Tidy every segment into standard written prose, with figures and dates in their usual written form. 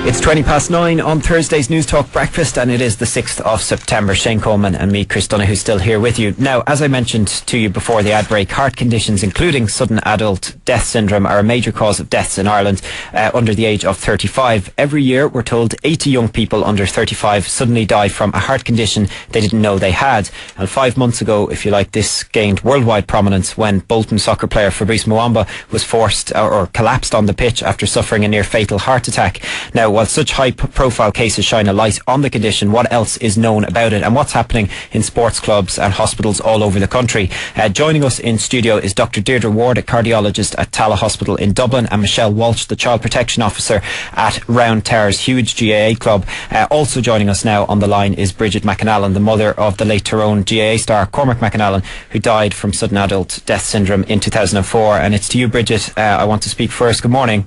It's 9:20 on Thursday's News Talk Breakfast, and it is the 6th of September. Shane Coleman and me, Chris Donaghy, still here with you. Now, as I mentioned to you before the ad break, heart conditions, including sudden adult death syndrome, are a major cause of deaths in Ireland under the age of 35. Every year, we're told 80 young people under 35 suddenly die from a heart condition they didn't know they had. And 5 months ago, if you like, this gained worldwide prominence when Bolton soccer player Fabrice Muamba was forced or collapsed on the pitch after suffering a near fatal heart attack. Now, while such high-profile cases shine a light on the condition, what else is known about it and what's happening in sports clubs and hospitals all over the country? Joining us in studio is Dr. Deirdre Ward, a cardiologist at Tala Hospital in Dublin, and Michelle Walsh, the Child Protection Officer at Round Towers Huge GAA Club. Also joining us now on the line is Bridget McAnallen, the mother of the late Tyrone GAA star Cormac McAnallen, who died from sudden adult death syndrome in 2004. And it's to you, Bridget, I want to speak first. Good morning.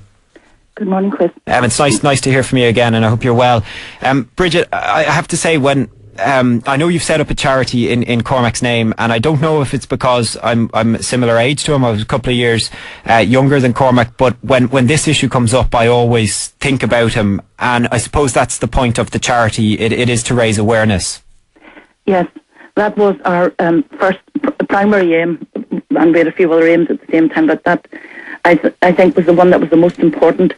Good morning, Chris. It's nice to hear from you again, and I hope you're well. Bridget, I have to say, when I know you've set up a charity in Cormac's name, and I don't know if it's because I'm a similar age to him. I was a couple of years younger than Cormac, but when this issue comes up, I always think about him, and I suppose that's the point of the charity. It is to raise awareness. Yes, that was our first primary aim, and we had a few other aims at the same time, but that I think was the one that was the most important.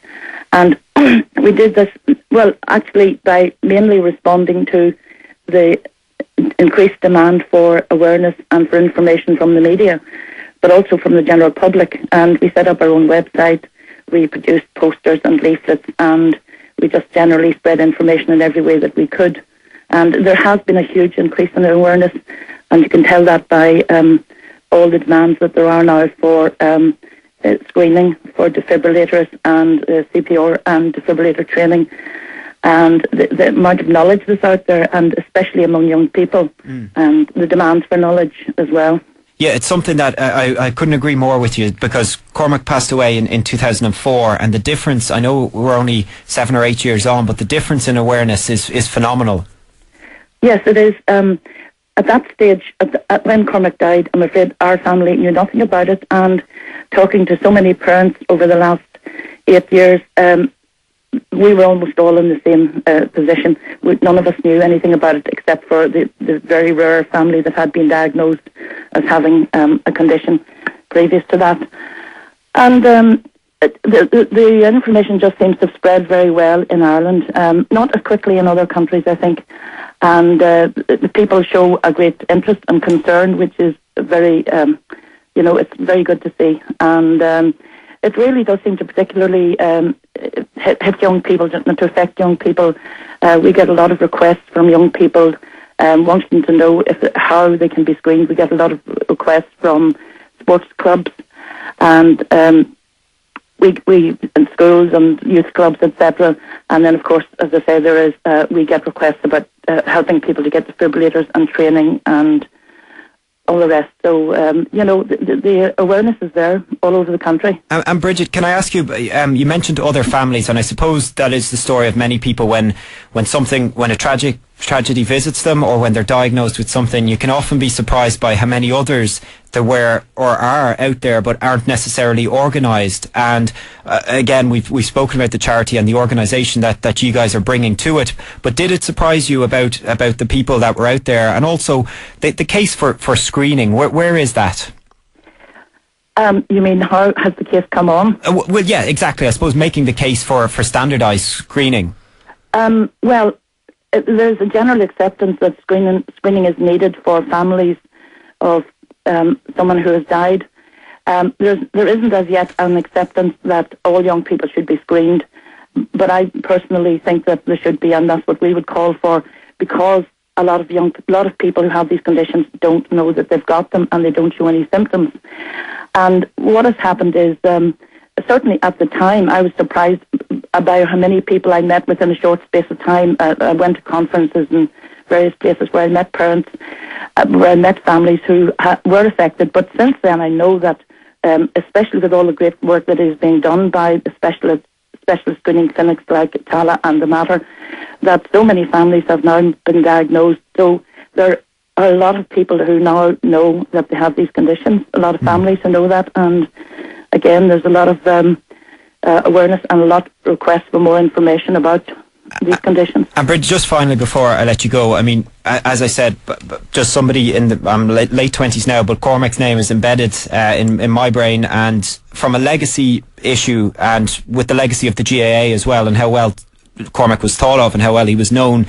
And we did this, well, actually by mainly responding to the increased demand for awareness and for information from the media, but also from the general public. And we set up our own website, we produced posters and leaflets, and we just generally spread information in every way that we could. And there has been a huge increase in awareness, and you can tell that by all the demands that there are now for screening for defibrillators and CPR and defibrillator training, and the amount of knowledge that's out there, and especially among young people, and the demands for knowledge as well. Yeah, it's something that I couldn't agree more with you, because Cormac passed away in 2004, and the difference, I know we're only 7 or 8 years on, but the difference in awareness is phenomenal. Yes, it is. At that stage, when Cormac died, I'm afraid our family knew nothing about it, and talking to so many parents over the last 8 years, we were almost all in the same position. None of us knew anything about it except for the very rare family that had been diagnosed as having a condition previous to that. And the information just seems to have spread very well in Ireland, not as quickly in other countries, I think. And the people show a great interest and concern, which is very, it's very good to see. And it really does seem to particularly hit young people, to affect young people. We get a lot of requests from young people wanting to know how they can be screened. We get a lot of requests from sports clubs and we in schools and youth clubs, etc. And then, of course, as I say, there is we get requests about helping people to get defibrillators and training and all the rest. So, the awareness is there all over the country. And Bridget, can I ask you, you mentioned other families, and I suppose that is the story of many people when a tragedy visits them, or when they're diagnosed with something, you can often be surprised by how many others there were or are out there but aren't necessarily organised. And again, we've spoken about the charity and the organisation that you guys are bringing to it, but did it surprise you about the people that were out there? And also the case for screening, where is that? You mean, how has the case come on? Well, yeah, exactly. I suppose making the case for standardised screening. Well, there's a general acceptance that screening is needed for families of someone who has died. There isn't as yet an acceptance that all young people should be screened, but I personally think that there should be, and that's what we would call for, because a lot of people who have these conditions don't know that they've got them, and they don't show any symptoms. And what has happened is, certainly at the time, I was surprised by how many people I met within a short space of time. I went to conferences and various places where I met parents, where I met families who were affected. But since then, I know that, especially with all the great work that is being done by the specialist screening clinics like Tala and the Mater, that so many families have now been diagnosed. So there are a lot of people who now know that they have these conditions, a lot of families who know that. And again, there's a lot of awareness and a lot of requests for more information about these conditions. And Bridget, just finally before I let you go, I mean, as I said, just somebody I'm late 20s now, but Cormac's name is embedded in my brain, and from a legacy issue, and with the legacy of the GAA as well, and how well Cormac was thought of and how well he was known,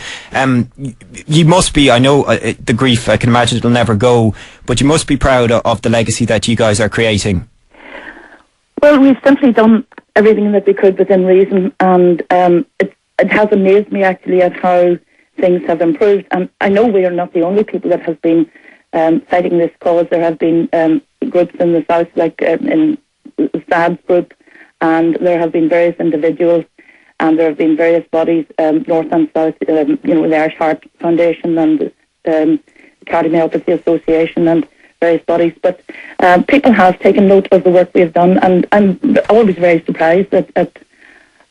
you must be, I know the grief, I can imagine it'll never go, but you must be proud of the legacy that you guys are creating. Well, we've simply done everything that we could within reason, and it has amazed me actually at how things have improved. And I know we are not the only people that have been fighting this cause. There have been groups in the south, like in the SADS group, and there have been various individuals, and there have been various bodies, north and south, the Irish Heart Foundation and the Cardiomyopathy Association and various bodies. But people have taken note of the work we have done, and I'm always very surprised at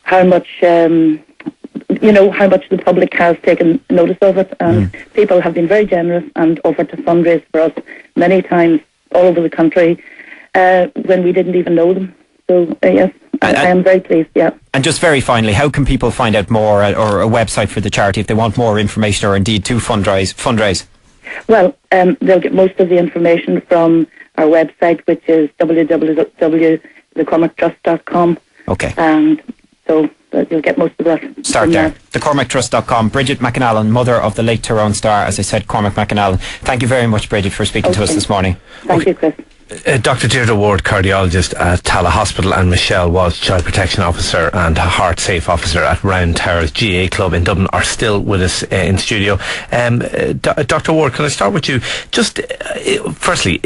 how much how much the public has taken notice of it, and people have been very generous and offered to fundraise for us many times all over the country when we didn't even know them. So yes, I am very pleased, yeah. And just very finally, how can people find out more, or a website for the charity if they want more information, or indeed to fundraise? Well, they'll get most of the information from our website, which is www.thecormactrust.com. Okay. And so you'll get most of that. Start there. Thecormactrust.com. Bridget McAnallen, mother of the late Tyrone star, as I said, Cormac McAnallen. Thank you very much, Bridget, for speaking to us this morning. Thank you, Chris. Dr. Deirdre Ward, cardiologist at Tala Hospital, and Michelle Walsh, Child Protection Officer and Heart Safe Officer at Round Towers GA Club in Dublin, are still with us in studio. Dr. Ward, can I start with you? Just firstly,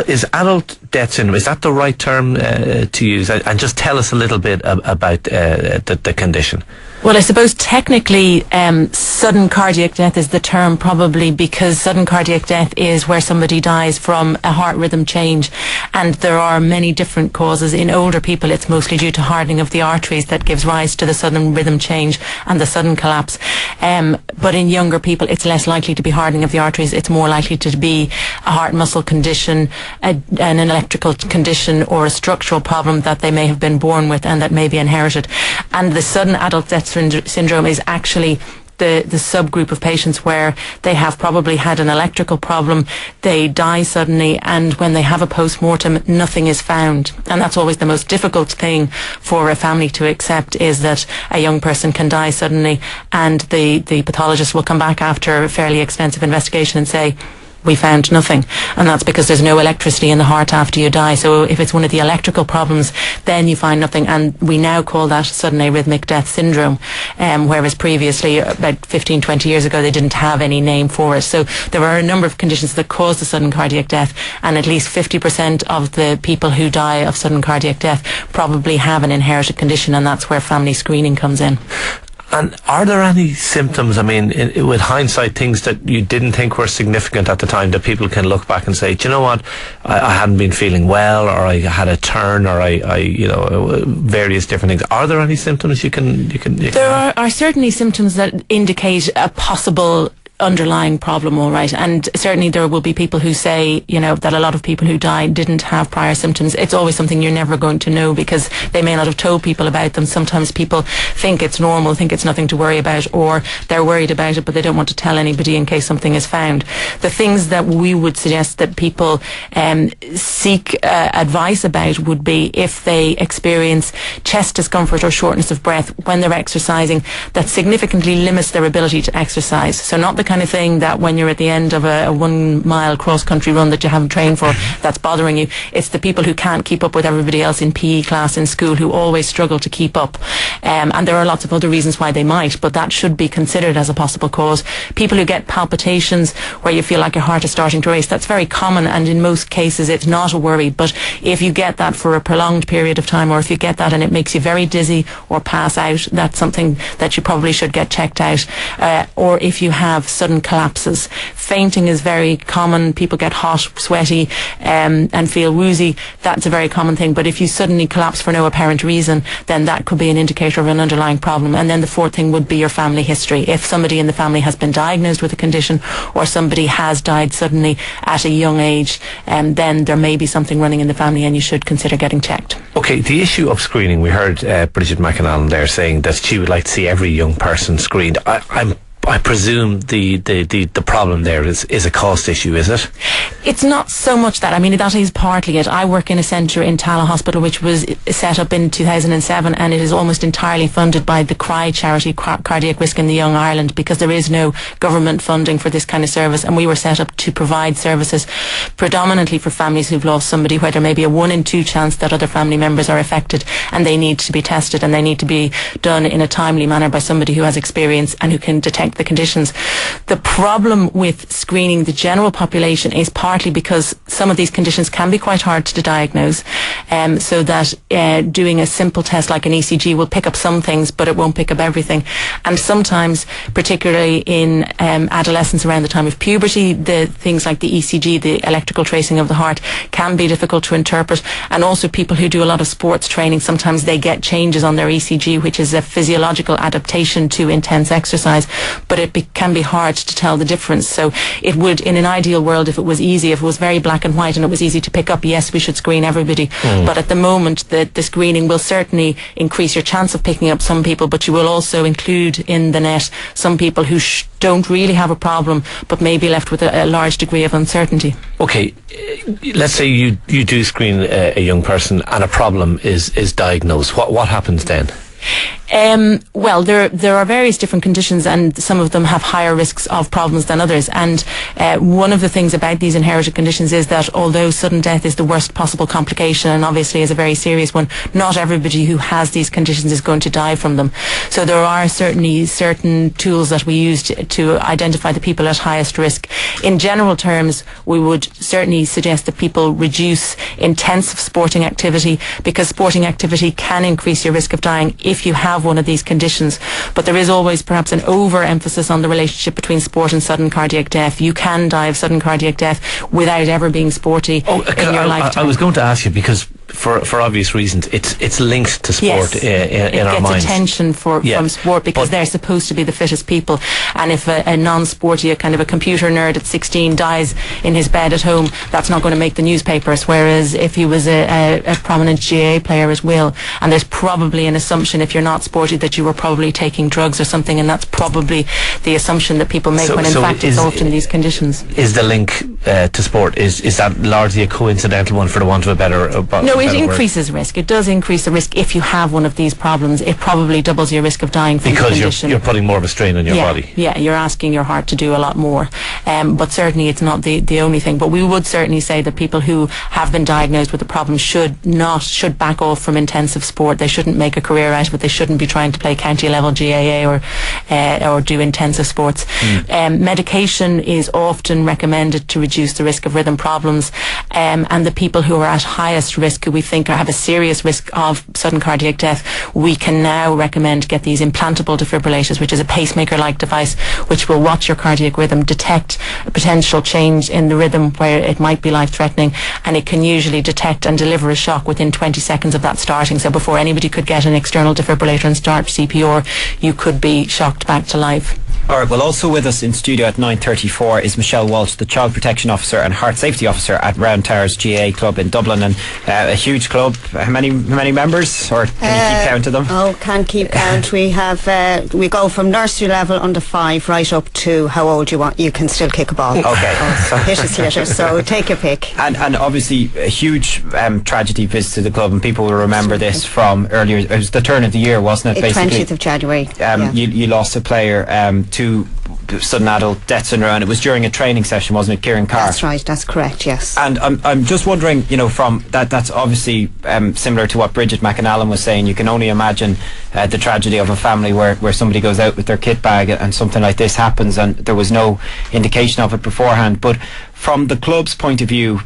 is adult death syndrome, is that the right term to use? And just tell us a little bit about the condition. Well, I suppose technically sudden cardiac death is the term, probably because sudden cardiac death is where somebody dies from a heart rhythm change, and there are many different causes. In older people it's mostly due to hardening of the arteries that gives rise to the sudden rhythm change and the sudden collapse, but in younger people it's less likely to be hardening of the arteries. It's more likely to be a heart muscle condition, an electrical condition, or a structural problem that they may have been born with and that may be inherited. And the sudden adult death syndrome is actually the subgroup of patients where they have probably had an electrical problem, they die suddenly, and when they have a post-mortem, nothing is found. And that's always the most difficult thing for a family to accept, is that a young person can die suddenly and the pathologist will come back after a fairly extensive investigation and say, we found nothing. And that's because there's no electricity in the heart after you die. So if it's one of the electrical problems, then you find nothing. And we now call that sudden arrhythmic death syndrome, whereas previously, about 15, 20 years ago, they didn't have any name for it. So there are a number of conditions that cause the sudden cardiac death, and at least 50% of the people who die of sudden cardiac death probably have an inherited condition, and that's where family screening comes in. And are there any symptoms, I mean, with hindsight, things that you didn't think were significant at the time that people can look back and say, do you know what, I hadn't been feeling well, or I had a turn, or I various different things. Are there any symptoms you can There are certainly symptoms that indicate a possible underlying problem, all right, and certainly there will be people who say, that a lot of people who died didn't have prior symptoms. It's always something you're never going to know because they may not have told people about them. Sometimes people think it's normal, think it's nothing to worry about, or they're worried about it but they don't want to tell anybody in case something is found. The things that we would suggest that people seek advice about would be if they experience chest discomfort or shortness of breath when they're exercising that significantly limits their ability to exercise. So not the kind of thing that when you're at the end of a 1 mile cross-country run that you haven't trained for, that's bothering you. It's the people who can't keep up with everybody else in PE class in school, who always struggle to keep up. And there are lots of other reasons why they might, but that should be considered as a possible cause. People who get palpitations where you feel like your heart is starting to race, that's very common, and in most cases it's not a worry. But if you get that for a prolonged period of time, or if you get that and it makes you very dizzy or pass out, that's something that you probably should get checked out. Or if you have sudden collapses. Fainting is very common. People get hot, sweaty, and feel woozy. That's a very common thing. But if you suddenly collapse for no apparent reason, then that could be an indicator indicator of an underlying problem. And then the fourth thing would be your family history. If somebody in the family has been diagnosed with a condition, or somebody has died suddenly at a young age, then there may be something running in the family and you should consider getting checked. Okay, the issue of screening, we heard Bridget McAnallen there saying that she would like to see every young person screened. I presume the problem there is a cost issue, is it? It's not so much that. I mean, that is partly it. I work in a centre in Tala Hospital which was set up in 2007, and it is almost entirely funded by the CRY charity, Cardiac Risk in the Young Ireland, because there is no government funding for this kind of service, and we were set up to provide services predominantly for families who've lost somebody where there may be a 1 in 2 chance that other family members are affected, and they need to be tested, and they need to be done in a timely manner by somebody who has experience and who can detect the conditions. The problem with screening the general population is partly because some of these conditions can be quite hard to diagnose, so that doing a simple test like an ECG will pick up some things, but it won't pick up everything. And sometimes, particularly in adolescence around the time of puberty, the things like the ECG, the electrical tracing of the heart, can be difficult to interpret. And also people who do a lot of sports training, sometimes they get changes on their ECG, which is a physiological adaptation to intense exercise, but it can be hard to tell the difference. So it would, in an ideal world, if it was easy, if it was very black and white and it was easy to pick up, yes, we should screen everybody. But at the moment, the screening will certainly increase your chance of picking up some people, but you will also include in the net some people who don't really have a problem but may be left with a large degree of uncertainty. Okay, let's say you do screen a young person and a problem is diagnosed. What happens then? Well, there are various different conditions, and some of them have higher risks of problems than others. And one of the things about these inherited conditions is that although sudden death is the worst possible complication, and obviously is a very serious one, not everybody who has these conditions is going to die from them. So there are certainly certain tools that we use to identify the people at highest risk. In general terms, we would certainly suggest that people reduce intensive sporting activity, because sporting activity can increase your risk of dying if you have one of these conditions. But there is always perhaps an overemphasis on the relationship between sport and sudden cardiac death. You can die of sudden cardiac death without ever being sporty in your lifetime. I was going to ask you, because for obvious reasons, it's linked to sport. Yes, in our minds. It gets attention from sport, because they're supposed to be the fittest people. And if a non-sporty, a kind of a computer nerd at 16 dies in his bed at home, that's not going to make the newspapers. Whereas if he was a prominent GAA player, it will. And there's probably an assumption, if you're not sporty, that you were probably taking drugs or something, and that's probably the assumption that people make, when in fact it's often these conditions. Is the link to sport, is that largely a coincidental one, for the want of a better No, it increases risk. It does increase the risk if you have one of these problems. It probably doubles your risk of dying from the condition. Because you're putting more of a strain on your body. Yeah, you're asking your heart to do a lot more. But certainly it's not the only thing. But we would certainly say that people who have been diagnosed with a problem should back off from intensive sport. They shouldn't make a career out of it. They shouldn't be trying to play county level GAA or do intensive sports. Medication is often recommended to reduce the risk of rhythm problems, and the people who are at highest risk, who we think have a serious risk of sudden cardiac death, we can now recommend get these implantable defibrillators, which is a pacemaker-like device which will watch your cardiac rhythm, detect a potential change in the rhythm where it might be life-threatening, and it can usually detect and deliver a shock within 20 seconds of that starting. So before anybody could get an external defibrillator and start CPR, you could be shocked back to life. Alright, well, also with us in studio at 9:34 is Michelle Walsh, the Child Protection Officer and Heart Safety Officer at Round Towers GAA Club in Dublin, and a huge club. How many members, or can you keep count of them? Oh, can't keep count. We have we go from nursery level under 5 right up to how old you want. You can still kick a ball. Okay. So hit a slitter, so take your pick. And obviously a huge tragedy visited the club, and people will remember this from earlier. It was the turn of the year, wasn't it? Basically 20th of January. You lost a player to sudden adult death syndrome, and it was during a training session, wasn't it, Kieran Carr? That's right, that's correct, yes. And I'm just wondering, from that's obviously similar to what Bridget McAnallen was saying. You can only imagine the tragedy of a family where somebody goes out with their kit bag and something like this happens, and there was no indication of it beforehand. But from the club's point of view,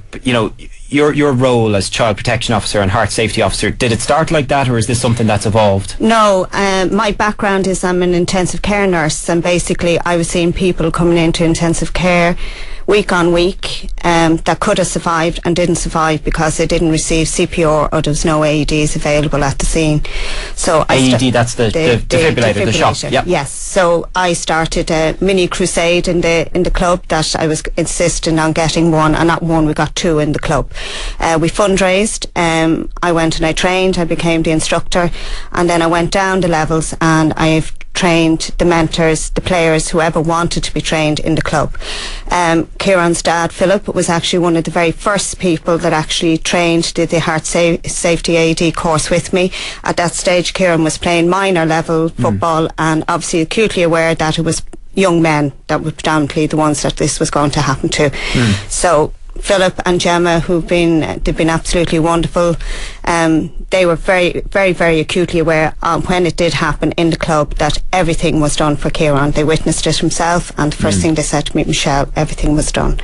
your role as Child Protection Officer and Heart Safety Officer, did it start like that, or is this something that's evolved? No, my background is I'm an intensive care nurse, and basically I was seeing people coming into intensive care week on week that could have survived and didn't survive because they didn't receive CPR or there was no AEDs available at the scene. So AED, that's the defibrillator, the shock. Yep. Yes. So I started a mini crusade in the club that I was insisting on getting one, and not one, we got two in the club. We fundraised. I went and I trained. I became the instructor, and then I went down the levels and I've trained the mentors, the players, whoever wanted to be trained in the club. Kieran's dad, Philip, was actually one of the very first people that actually trained, did the heart safety AED course with me. At that stage, Kieran was playing minor level football and obviously acutely aware that it was young men that were predominantly the ones that this was going to happen to. So Philip and Gemma, they've been absolutely wonderful. They were very, very, very acutely aware when it did happen in the club that everything was done for Kieran. They witnessed it himself, and the first thing they said to me, Michelle, everything was done.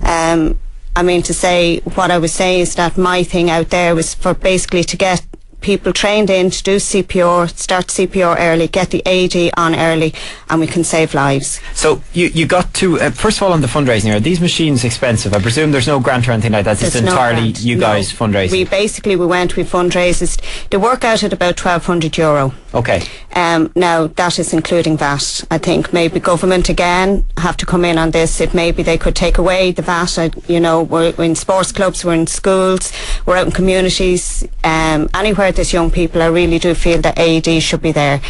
I mean, to say what I was saying is that my thing out there was for basically to get people trained in to do CPR, start CPR early, get the AED on early, and we can save lives. So you got to, first of all, on the fundraising, are these machines expensive? I presume there's no grant or anything like that. It's entirely you guys fundraising. We fundraised. They work out at about €1,200. Okay. Now that is including VAT. I think maybe government again have to come in on this. If maybe they could take away the VAT. We're in sports clubs, we're in schools, we're out in communities, anywhere there's young people. I really do feel that AED should be there.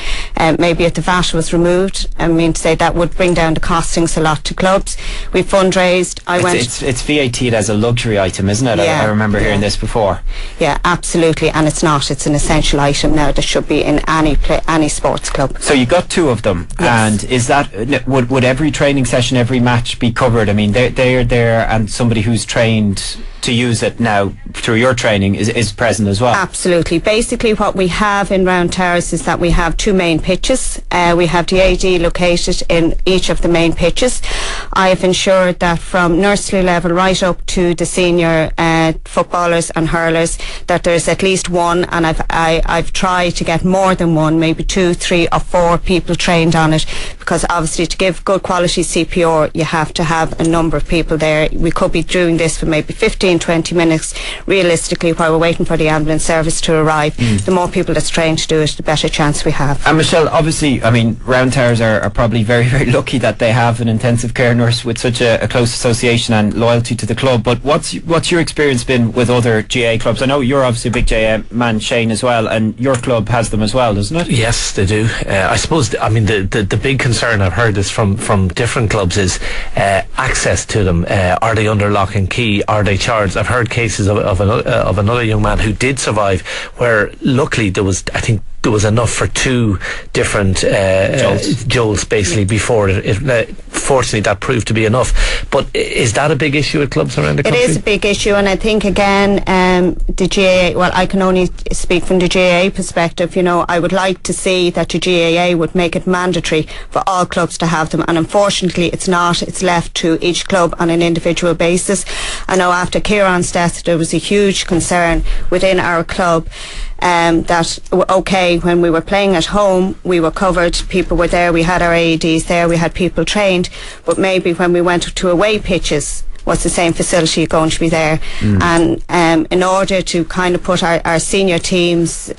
Maybe if the VAT was removed, I mean to say that would bring down the costings a lot to clubs. We fundraised. It's VAT'd as a luxury item, isn't it? Yeah, I remember hearing this before. Yeah, absolutely, and it's not. It's an essential item now that should be in any sports club. So you got two of them, yes. And is that would every training session, every match be covered? I mean, they're there, and somebody who's trained to use it now through your training is present as well. Absolutely. Basically what we have in Round Towers is that we have two main pitches. We have the AD located in each of the main pitches. I have ensured that from nursery level right up to the senior footballers and hurlers that there's at least one, and I've tried to get more than one, maybe 2, 3 or 4 people trained on it, because obviously to give good quality CPR you have to have a number of people there. We could be doing this for maybe 15-20 minutes realistically while we're waiting for the ambulance service to arrive. The more people that's trained to do it, the better chance we have. And Michelle, obviously, I mean, Round Towers are probably very, very lucky that they have an intensive care nurse with such a close association and loyalty to the club. But what's your experience been with other GA clubs? I know you're obviously a big GA man, Shane, as well, and your club has them as well, doesn't it? Yes, they do. I suppose, I mean, the big concern I've heard is from different clubs is access to them. Are they under lock and key? Are they charged? I've heard cases of another young man who did survive, where luckily there was enough for 2 different jolts basically before it fortunately that proved to be enough. But is that a big issue at clubs around the country? It is a big issue, and I think again the GAA, well, I can only speak from the GAA perspective. I would like to see that the GAA would make it mandatory for all clubs to have them, and unfortunately it's not. It's left to each club on an individual basis. I know after Kieran's death there was a huge concern within our club that okay, when we were playing at home we were covered, people were there, we had our AEDs there, we had people trained, but maybe when we went to away pitches, was the same facility going to be there? And in order to kind of put our senior teams'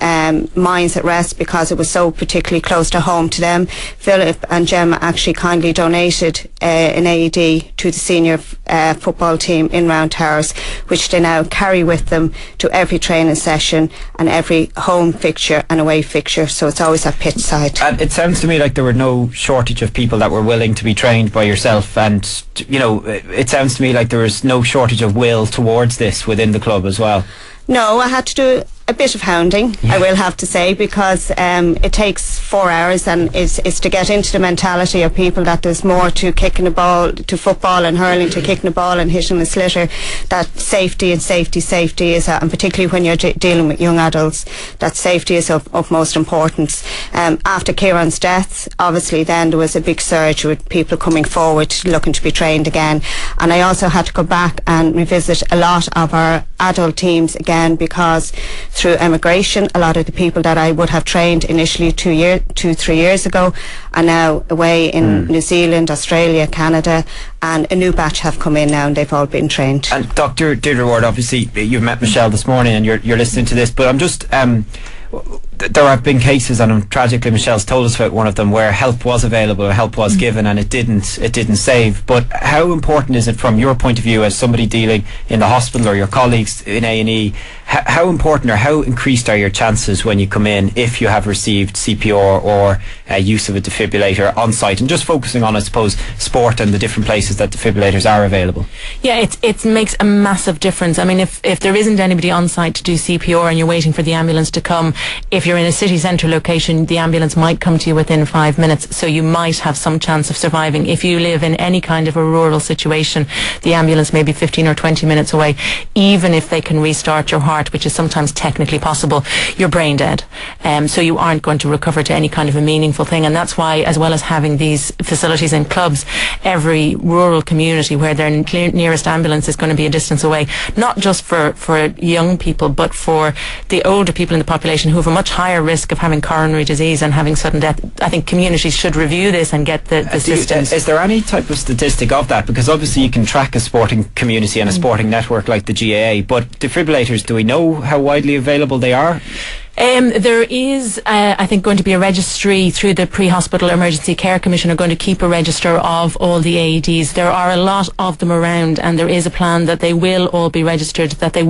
minds at rest, because it was so particularly close to home to them, Philip and Gemma actually kindly donated an AED to the senior football team in Round Towers, which they now carry with them to every training session and every home fixture and away fixture, so it's always at pitch side. And it sounds to me like there were no shortage of people that were willing to be trained by yourself, and it sounds to me like there was no shortage of will towards this within the club as well. No, I had to do a bit of hounding, I will have to say, because it takes 4 hours, and it's to get into the mentality of people that there's more to kicking a ball, to football and hurling, to kicking a ball and hitting a slitter, that safety is, and particularly when you're dealing with young adults, that safety is of utmost importance. After Kieran's death, obviously then there was a big surge with people coming forward looking to be trained again, and I also had to go back and revisit a lot of our adult teams again, because through emigration. A lot of the people that I would have trained initially 3 years ago are now away in New Zealand, Australia, Canada, and a new batch have come in now and they've all been trained. And Dr. Deirdre Ward, obviously you've met Michelle this morning and you're listening to this, but I'm just there have been cases, and tragically Michelle's told us about one of them, where help was available or help was given and it didn't save. But how important is it from your point of view as somebody dealing in the hospital or your colleagues in A&E, how important or how increased are your chances when you come in if you have received CPR or use of a defibrillator on site? And just focusing on, I suppose, sport and the different places that defibrillators are available. Yeah, it makes a massive difference. I mean, if there isn't anybody on site to do CPR and you're waiting for the ambulance to come, if you're in a city centre location, the ambulance might come to you within 5 minutes, so you might have some chance of surviving. If you live in any kind of a rural situation, the ambulance may be 15 or 20 minutes away. Even if they can restart your heart, which is sometimes technically possible, you're brain dead. So you aren't going to recover to any kind of a meaningful thing. And that's why, as well as having these facilities in clubs, every rural community where their nearest ambulance is going to be a distance away, not just for young people, but for the older people in the population who have a much higher risk of having coronary disease and having sudden death. I think communities should review this and get the systems. Is there any type of statistic of that? Because obviously you can track a sporting community and a sporting network like the GAA, but defibrillators, do we know how widely available they are? There is, I think, going to be a registry through the Pre-Hospital Emergency Care Commission are going to keep a register of all the AEDs. There are a lot of them around, and there is a plan that they will all be registered, that there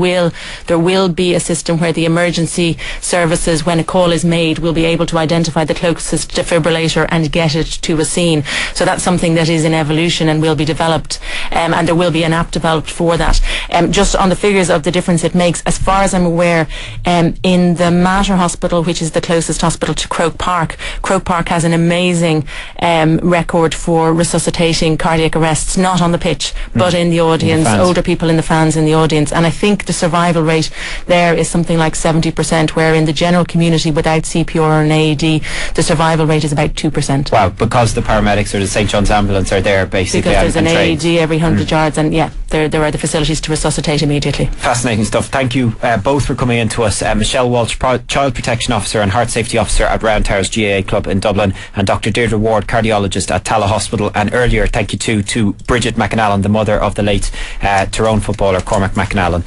will be a system where the emergency services, when a call is made, will be able to identify the closest defibrillator and get it to a scene. So that's something that is in evolution and will be developed, and there will be an app developed for that. Just on the figures of the difference it makes, as far as I'm aware, in the Mater Hospital, which is the closest hospital to Croke Park has an amazing record for resuscitating cardiac arrests, not on the pitch but in the audience, older people in the fans in the audience. And I think the survival rate there is something like 70%, where in the general community without CPR or an AED the survival rate is about 2%. Wow, because the paramedics or the St John's ambulance are there basically, because there's an trained. AED every 100 yards, and yeah, there are the facilities to resuscitate immediately. Fascinating stuff. Thank you both for coming in to us. Michelle Walsh, Child Protection Officer and Heart Safety Officer at Round Towers GAA Club in Dublin, and Dr. Deirdre Ward, Cardiologist at Tala Hospital. And earlier, thank you to Bridget McAnallen, the mother of the late Tyrone footballer Cormac McAnallen.